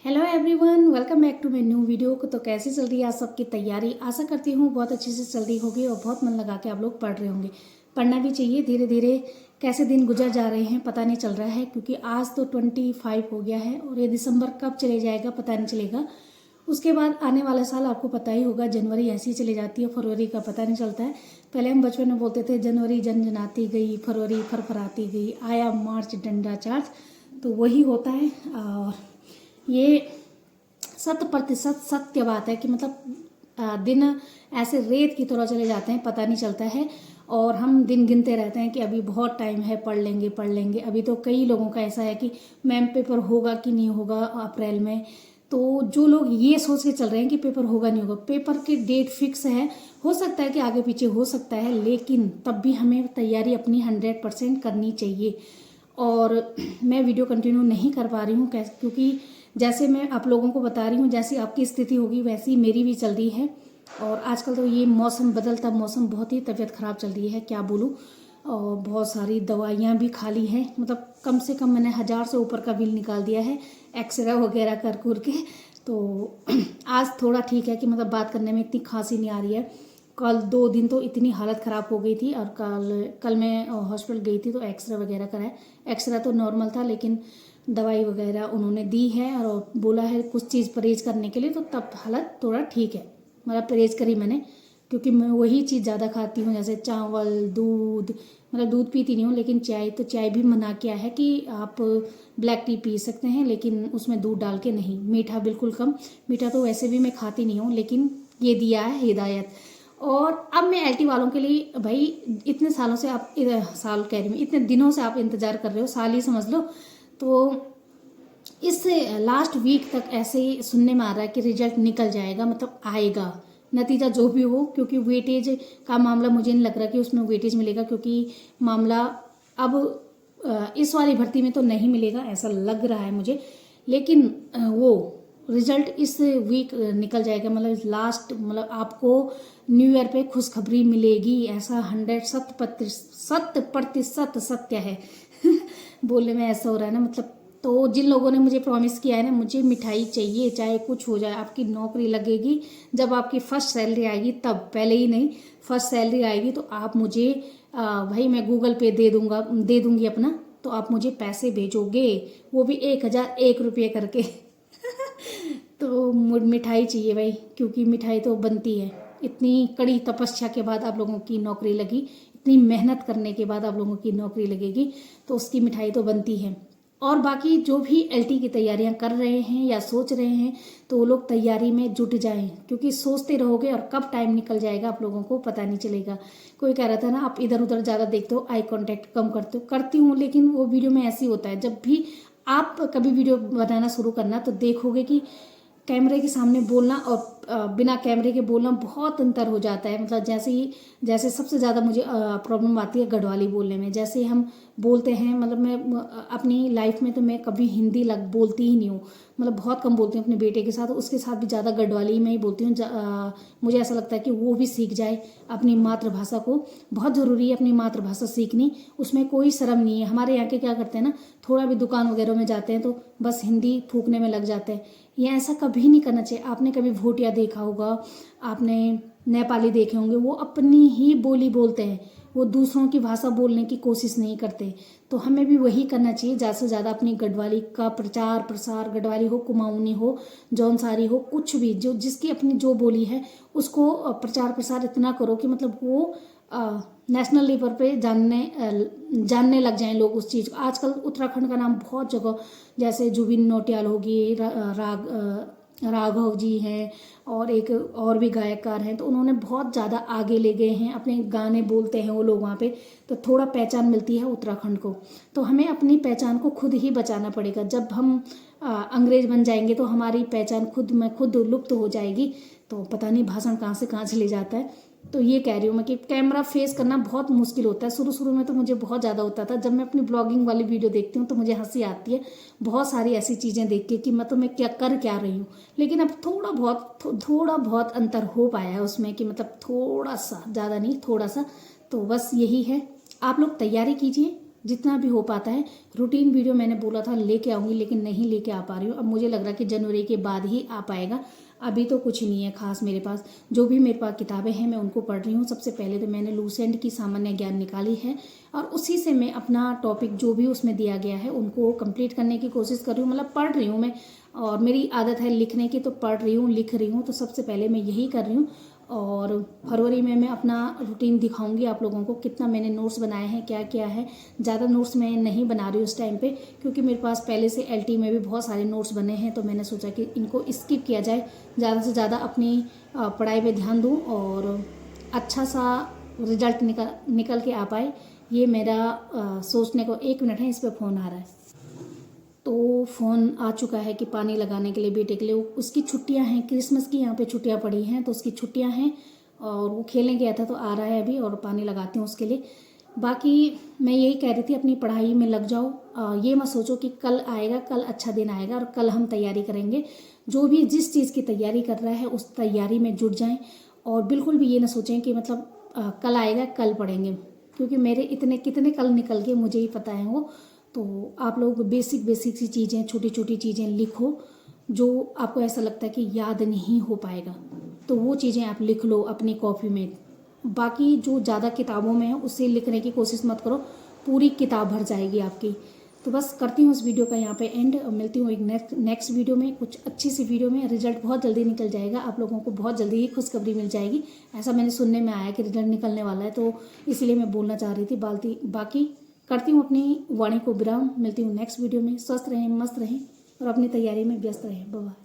Hello everyone, welcome back to my new video. तो कैसे चल रही है आप सबकी तैयारी? आशा करती हूँ बहुत अच्छे से चल रही होगी और बहुत मन लगा के आप लोग पढ़ रहे होंगे। पढ़ना भी चाहिए। धीरे धीरे कैसे दिन गुजर जा रहे हैं पता नहीं चल रहा है, क्योंकि आज तो 25 हो गया है और ये दिसंबर कब चले जाएगा पता नहीं चलेगा। उसके बाद आने वाला साल आपको पता ही होगा, जनवरी ऐसी ही चली जाती है, फरवरी का पता नहीं चलता है। पहले हम बचपन में बोलते थे जनवरी जनजनाती गई, फरवरी फरफराती गई, आया मार्च डंडा चार्ज। तो वही होता है। और ये 100% सत्य बात है कि दिन ऐसे रेत की तरह चले जाते हैं, पता नहीं चलता है। और हम दिन गिनते रहते हैं कि अभी बहुत टाइम है, पढ़ लेंगे पढ़ लेंगे। अभी तो कई लोगों का ऐसा है कि मैम पेपर होगा कि नहीं होगा अप्रैल में। तो जो लोग ये सोच के चल रहे हैं कि पेपर होगा नहीं होगा, पेपर की डेट फिक्स है। हो सकता है कि आगे पीछे हो सकता है, लेकिन तब भी हमें तैयारी अपनी 100% करनी चाहिए। और मैं वीडियो कंटिन्यू नहीं कर पा रही हूँ क्योंकि जैसे मैं आप लोगों को बता रही हूँ, जैसी आपकी स्थिति होगी वैसी मेरी भी चल रही है। और आजकल तो ये मौसम बदलता मौसम, बहुत ही तबीयत ख़राब चल रही है, क्या बोलूँ। और बहुत सारी दवाइयाँ भी खाली हैं, कम से कम मैंने 1000 से ऊपर का बिल निकाल दिया है एक्सरे वगैरह कर के। तो आज थोड़ा ठीक है कि बात करने में इतनी खांसी नहीं आ रही है। कल 2 दिन तो इतनी हालत ख़राब हो गई थी। और कल मैं हॉस्पिटल गई थी तो एक्सरे वगैरह कराया। एक्सरे तो नॉर्मल था, लेकिन दवाई वगैरह उन्होंने दी है और बोला है कुछ चीज़ परहेज करने के लिए, तो तब हालत थोड़ा ठीक है। परहेज करी मैंने, क्योंकि मैं वही चीज़ ज़्यादा खाती हूँ, जैसे चावल दूध। दूध पीती नहीं हूँ, लेकिन चाय तो चाय भी मना किया है कि आप ब्लैक टी पी सकते हैं, लेकिन उसमें दूध डाल के नहीं। मीठा बिल्कुल कम। मीठा तो वैसे भी मैं खाती नहीं हूँ, लेकिन ये दिया है हिदायत। और अब मैं एलटी वालों के लिए, भाई इतने सालों से आप, साल कह रही हूँ, इतने दिनों से आप इंतज़ार कर रहे हो, साल ही समझ लो। तो इस लास्ट वीक तक ऐसे ही सुनने में आ रहा है कि रिजल्ट निकल जाएगा, आएगा नतीजा जो भी हो। क्योंकि वेटेज का मामला मुझे नहीं लग रहा कि उसमें वेटेज मिलेगा, क्योंकि मामला अब इस वाली भर्ती में तो नहीं मिलेगा ऐसा लग रहा है मुझे। लेकिन वो रिजल्ट इस वीक निकल जाएगा। लास्ट आपको न्यू ईयर पे खुशखबरी मिलेगी, ऐसा 100% सत्य है। बोलने में ऐसा हो रहा है ना। तो जिन लोगों ने मुझे प्रॉमिस किया है ना, मुझे मिठाई चाहिए, चाहे कुछ हो जाए, आपकी नौकरी लगेगी जब आपकी फर्स्ट सैलरी आएगी तब, पहले ही नहीं। फर्स्ट सैलरी आएगी तो आप मुझे भाई मैं गूगल पे दे दूंगी अपना, तो आप मुझे पैसे भेजोगे, वो भी 1001 रुपये करके। तो मिठाई चाहिए भाई, क्योंकि मिठाई तो बनती है। इतनी कड़ी तपस्या के बाद आप लोगों की नौकरी लगी, इतनी मेहनत करने के बाद आप लोगों की नौकरी लगेगी, तो उसकी मिठाई तो बनती है। और बाकी जो भी एलटी की तैयारियां कर रहे हैं या सोच रहे हैं, तो वो लोग तैयारी में जुट जाएं, क्योंकि सोचते रहोगे और कब टाइम निकल जाएगा आप लोगों को पता नहीं चलेगा। कोई कह रहा था ना, आप इधर उधर ज़्यादा देखते हो, आई कांटेक्ट कम करते हो। करती हूँ, लेकिन वो वीडियो में ऐसे ही होता है। जब भी आप कभी वीडियो बनाना शुरू करना, तो देखोगे कि कैमरे के सामने बोलना और बिना कैमरे के बोलना बहुत अंतर हो जाता है। जैसे सबसे ज़्यादा मुझे प्रॉब्लम आती है गढ़वाली बोलने में। जैसे हम बोलते हैं, मैं अपनी लाइफ में तो मैं कभी हिंदी बोलती ही नहीं हूँ। बहुत कम बोलती हूँ अपने बेटे के साथ, उसके साथ भी ज़्यादा गढ़वाली में ही बोलती हूँ। मुझे ऐसा लगता है कि वो भी सीख जाए अपनी मातृभाषा को। बहुत ज़रूरी है अपनी मातृभाषा सीखनी, उसमें कोई शर्म नहीं है। हमारे यहाँ के क्या करते हैं ना, थोड़ा भी दुकान वगैरह में जाते हैं तो बस हिंदी फूकने में लग जाते हैं। ये ऐसा कभी नहीं करना चाहिए। आपने कभी भोटिया देखा होगा, आपने नेपाली देखे होंगे, वो अपनी ही बोली बोलते हैं, वो दूसरों की भाषा बोलने की कोशिश नहीं करते। तो हमें भी वही करना चाहिए, ज़्यादा से ज़्यादा अपनी गढ़वाली का प्रचार प्रसार, गढ़वाली हो, कुमाऊनी हो, जौनसारी हो, कुछ भी जो जिसकी अपनी जो बोली है उसको प्रचार प्रसार इतना करो कि वो नेशनल लेवल पे जानने लग जाएं लोग उस चीज़ को। आजकल उत्तराखंड का नाम बहुत जगह, जैसे जुबिन नौटियाल होगी, राघव जी हैं, और एक और भी गायककार हैं, तो उन्होंने बहुत ज़्यादा आगे ले गए हैं, अपने गाने बोलते हैं वो लोग वहाँ पे। तो थोड़ा पहचान मिलती है उत्तराखंड को। तो हमें अपनी पहचान को खुद ही बचाना पड़ेगा। जब हम अंग्रेज बन जाएंगे तो हमारी पहचान खुद लुप्त हो जाएगी। तो पता नहीं भाषण कहाँ से कहाँ चले जाता है। तो ये कह रही हूँ मैं कि कैमरा फेस करना बहुत मुश्किल होता है। शुरू शुरू में तो मुझे बहुत ज़्यादा होता था। जब मैं अपनी ब्लॉगिंग वाली वीडियो देखती हूँ तो मुझे हंसी आती है, बहुत सारी ऐसी चीज़ें देख के कि मैं क्या रही हूँ। लेकिन अब थोड़ा बहुत अंतर हो पाया है उसमें, कि थोड़ा सा, ज़्यादा नहीं, थोड़ा सा। तो बस यही है, आप लोग तैयारी कीजिए, जितना भी हो पाता है। रूटीन वीडियो मैंने बोला था लेके आऊँगी, लेकिन नहीं लेके आ पा रही हूँ। अब मुझे लग रहा है कि जनवरी के बाद ही आ पाएगा। अभी तो कुछ नहीं है खास मेरे पास। जो भी मेरे पास किताबें हैं मैं उनको पढ़ रही हूँ। सबसे पहले तो मैंने लूसेंट की सामान्य ज्ञान निकाली है और उसी से मैं अपना टॉपिक जो भी उसमें दिया गया है उनको कंप्लीट करने की कोशिश कर रही हूँ। मतलब पढ़ रही हूँ मैं, और मेरी आदत है लिखने की, तो पढ़ रही हूँ, लिख रही हूँ। तो सबसे पहले मैं यही कर रही हूँ। और फरवरी में मैं अपना रूटीन दिखाऊंगी आप लोगों को, कितना मैंने नोट्स बनाए हैं, क्या क्या है। ज़्यादा नोट्स मैं नहीं बना रही हूँ उस टाइम पे, क्योंकि मेरे पास पहले से एलटी में भी बहुत सारे नोट्स बने हैं। तो मैंने सोचा कि इनको स्किप किया जाए, ज़्यादा से ज़्यादा अपनी पढ़ाई पे ध्यान दूँ और अच्छा सा रिजल्ट निकल के आ पाए। ये मेरा सोचने को 1 मिनट है। इस पर फ़ोन आ रहा है, तो फ़ोन आ चुका है कि पानी लगाने के लिए बेटे के लिए। उसकी छुट्टियां हैं, क्रिसमस की यहाँ पे छुट्टियां पड़ी हैं, तो उसकी छुट्टियां हैं और वो खेलने गया था, तो आ रहा है अभी और पानी लगाती हूँ उसके लिए। बाकी मैं यही कह रही थी, अपनी पढ़ाई में लग जाओ। ये मत सोचो कि कल आएगा, कल अच्छा दिन आएगा और कल हम तैयारी करेंगे। जो भी जिस चीज़ की तैयारी कर रहा है उस तैयारी में जुट जाएं, और बिल्कुल भी ये ना सोचें कि मतलब कल आएगा कल पढ़ेंगे, क्योंकि मेरे इतने कितने कल निकल गए मुझे ही पता है वो। तो आप लोग बेसिक बेसिक सी चीज़ें, छोटी छोटी चीज़ें लिखो जो आपको ऐसा लगता है कि याद नहीं हो पाएगा, तो वो चीज़ें आप लिख लो अपनी कॉपी में। बाकी जो ज़्यादा किताबों में है उससे लिखने की कोशिश मत करो, पूरी किताब भर जाएगी आपकी। तो बस करती हूँ इस वीडियो का यहाँ पे एंड। मिलती हूँ एक नेक्स्ट वीडियो में, कुछ अच्छी सी वीडियो में। रिजल्ट बहुत जल्दी निकल जाएगा, आप लोगों को बहुत जल्दी ही खुशखबरी मिल जाएगी। ऐसा मैंने सुनने में आया कि रिजल्ट निकलने वाला है, तो इसीलिए मैं बोलना चाह रही थी। बाकी करती हूँ अपनी वाणी को विराम। मिलती हूँ नेक्स्ट वीडियो में। स्वस्थ रहें, मस्त रहें और अपनी तैयारी में व्यस्त रहें। Bye bye.